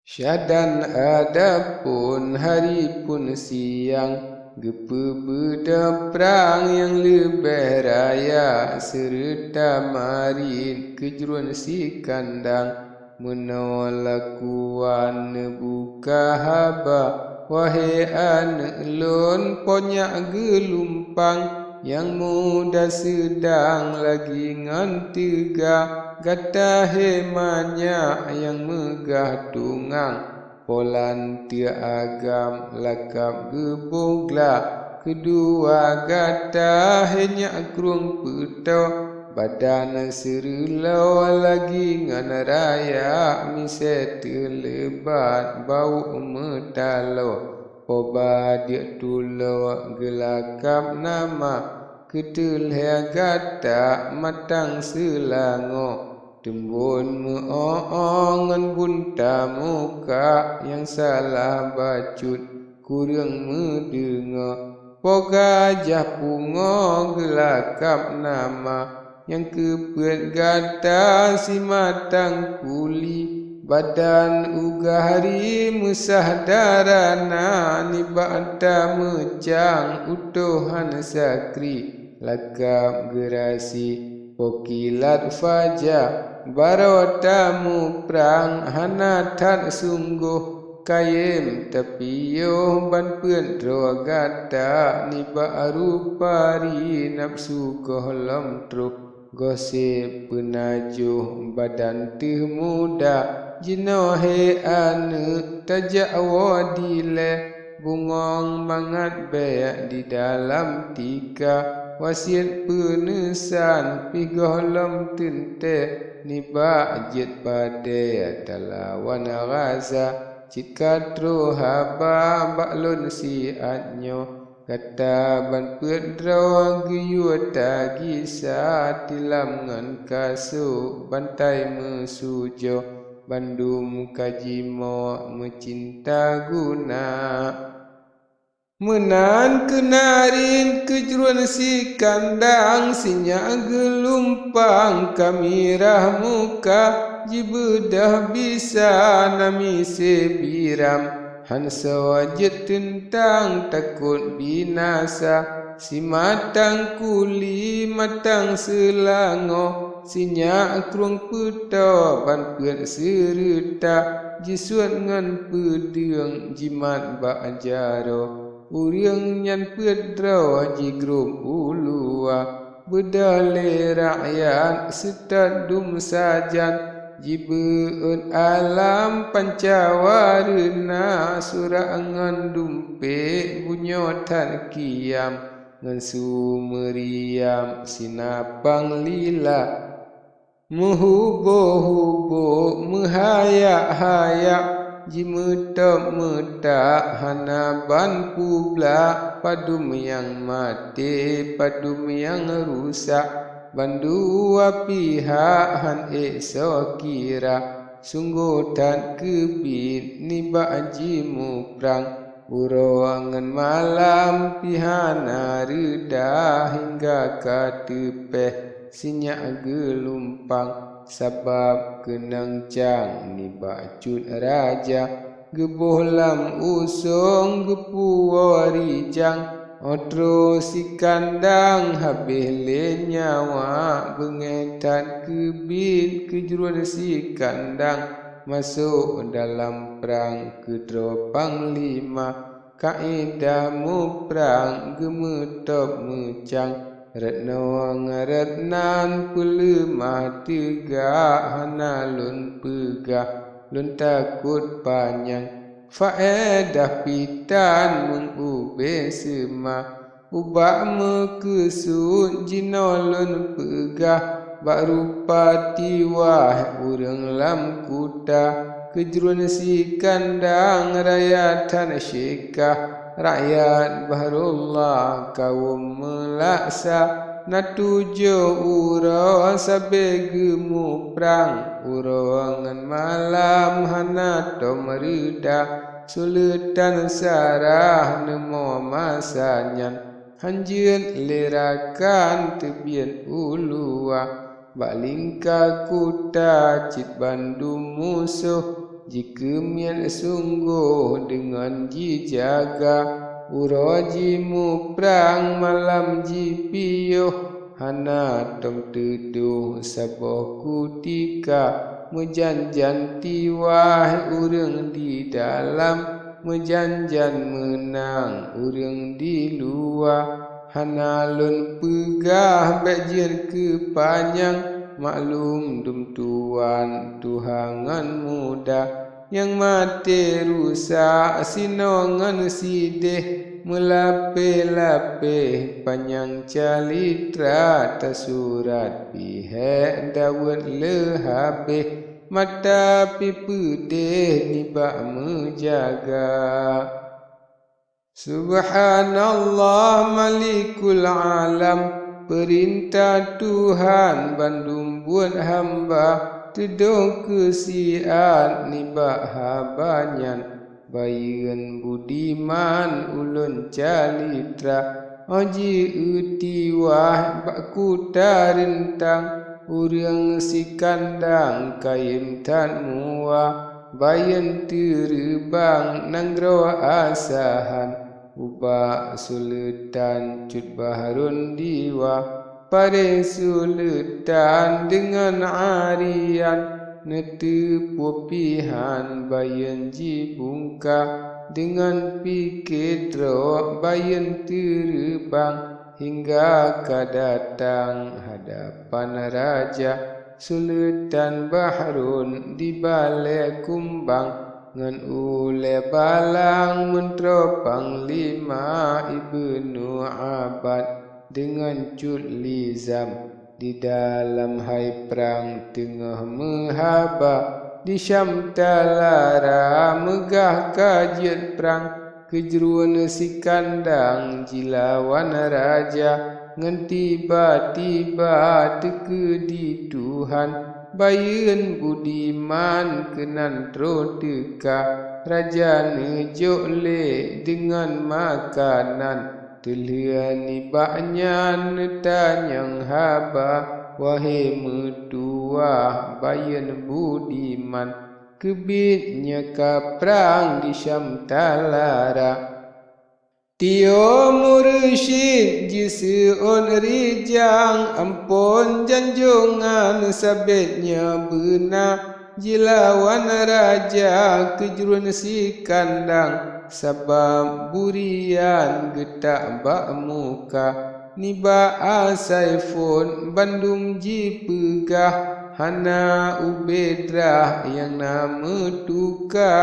Syadan adapun hari pun siang, gepe beda perang yang lebih raya, serta marin kejuruan si kandang, menolak kuan buka haba, wahai anak lon ponyak gelumpang, yang muda sedang lagi ngantega, gata hemanya yang megah tungang, polan tia agam lakap gebogla, kedua gata henya krung peto, badan serelau lagi ngan raya, mise terlebat bau metalo, poba dia tulo gelakap nama, ketul gata matang selango, tembun meoongan bunta muka, yang salah bacut kurang mendengar, poga jah pungo gelakap nama, yang kepet gata si matang kuli, badan uga hari musah darana, nibata mecang utuhan sakri, lakap gerasi pokilat fajar, barotamu perang hanatat sungguh, kayem tapiyo ban puen drogata, niba arupari nafsu kohlom truk, gosip penajuh badan tih muda, jinohe ane tajak wadile, bungong mangat beak di dalam tika, wasiat penesan pigoh lom tente, niba jet pada talawan raza, cikatro haba baklon si adnyo, kata ban pedro giyut tagisa, tilam ngan kasu bantai mesujo, bandum kajimo mecinta guna, menan kenarin kejuruan si kandang, sinyak gelumpang kamirah muka, jibedah bisa nami sebiram, hansa wajib tentang takut binasa, si matang kuli matang selango, sinyak krung peto ban pet serta, jisuat ngan pedeng jimat bak jaro, uriang nyan pedro jigrum ulua, bedale rakyat setadum sajan, jibeun alam pancawarena, surangan dumpe bunyotan kiam, ngan sumeriam sinapang lila, mehubo-hubo mehayak-hayak, jimetak-metak hanaban publa, padum yang mati padum yang rusak, bandua pihak han esok kira, sungguh tan kebit niba jimu perang, burongan malam pihana reda, hingga katepeh sinyak gelumpang, sabab kenang cang niba cut raja, gebohlam usung gepuari jang, otro si kandang habis le nyawa, bengetan kebit kejuruan si kandang, masuk dalam perang kedro panglima, kaedamu perang gemetop mecang, retno ngaretnan pelemah tegak, hana lun pegah lun takut panjang, faedah pitan mengube sema, ubak mekesut jinolon pegah, bak rupa tiwah urang lam kuta, kejuruan si kandang rakyatan syekah, rakyat bahrullah kaum melaksa, natujo uro sabe gemu perang, urongan malam hana tomrida, suletan sarah nemo masanyan, hanjien lerakan tebian ulua, bak lingka kuta cit bandung musuh, jika mian sungguh dengan ji jaga urojimu perang malam ji piyuh hana tong teduh saboh kutika mejanjan tiwah urang di dalam mejanjan menang urang di luar hanalun pegah bejir kepanyang maklum dum tuan tuhangan muda yang mati rusak sinongan sideh melape-lape panjang calitra tasurat pihak dawet lehabeh mata pipedeh nibak menjaga Subhanallah malikul alam perintah Tuhan bandung buat hamba teduh kesian nibak habanyan bayan budiman ulun calitra oji utiwah bakuta rentang urang si kandang kaim tan muah bayan terbang nanggro asahan ubak suletan cut baharun diwa pada suletan dengan arian netepu pihan bayan jibungka dengan piketro bayan terbang hingga kadatang hadapan raja Sultan Bahrun di balai kumbang ngan ule balang mentro panglima Ibnu Abad dengan cut lizam di dalam hai perang tengah menghaba di Syam talara megah kajian perang kejeruan si kandang jilawan raja ngan tiba-tiba teke di Tuhan bayan budiman kenan tro teka raja nejok le dengan makanan teliani baknya netanyang haba wahai mertua bayan budiman kebitnya ka perang di Syam talara Tio mursyid jiseon rijang ampun janjungan sabitnya benar jilawan raja kejuruan si kandang sabab burian getak bak muka niba asaifun bandung ji pegah hana ubedrah yang nama tuka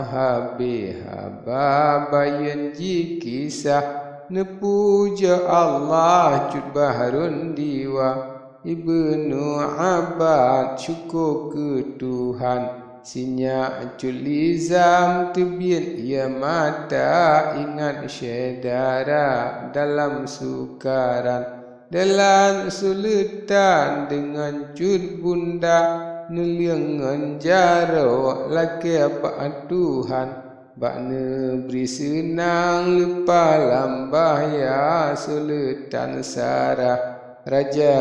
habe haba bayan ji kisah nepuja Allah cut baharun diwa Ibnu Abad syukur ke Tuhan sinya cut lizam tebian ia mata ingat syedara dalam sukaran dalam suletan dengan cut bunda neliangan jaro laki apa Tuhan bak neberi senang lepa lambah ya suletan sarah raja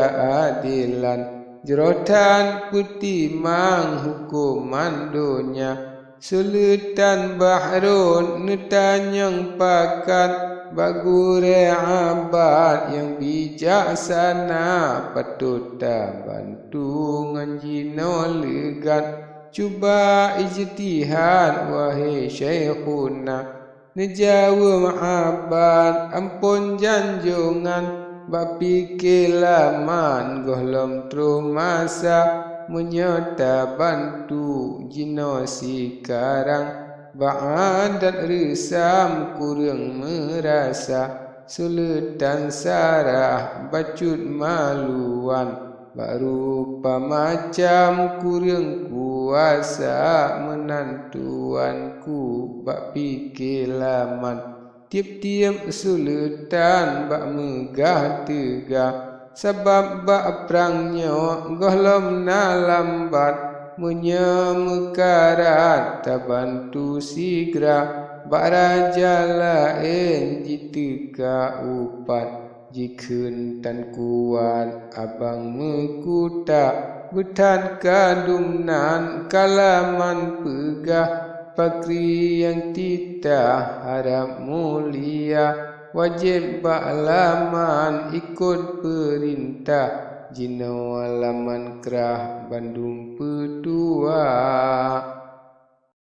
adilan jerotan putih mang hukuman dunia suletan Bahrun netanyang pakat bagure abad yang bijaksana patut bantu nganjino legat cuba ijtihad wahai syekhuna nejawab abad ampun janjungan bapikir laman gohlom tru masa menyota bantu jino sekarang Ba'adat resam kurang merasa Suletan sarah bacut maluan Baru pamacam kurang kuasa Menantuanku bak pikir laman Tiap-tiap suletan bak megah tegah Sebab bak perangnya gohlom na lambat menyamekarat tabantu sigra bak raja lain jitika upat jikeun tan kuat abang mekuta Betan kandumnan kalaman pegah Pakri yang titah harap mulia Wajib baklaman ikut perintah Jina walaman kerah Bandung Petua.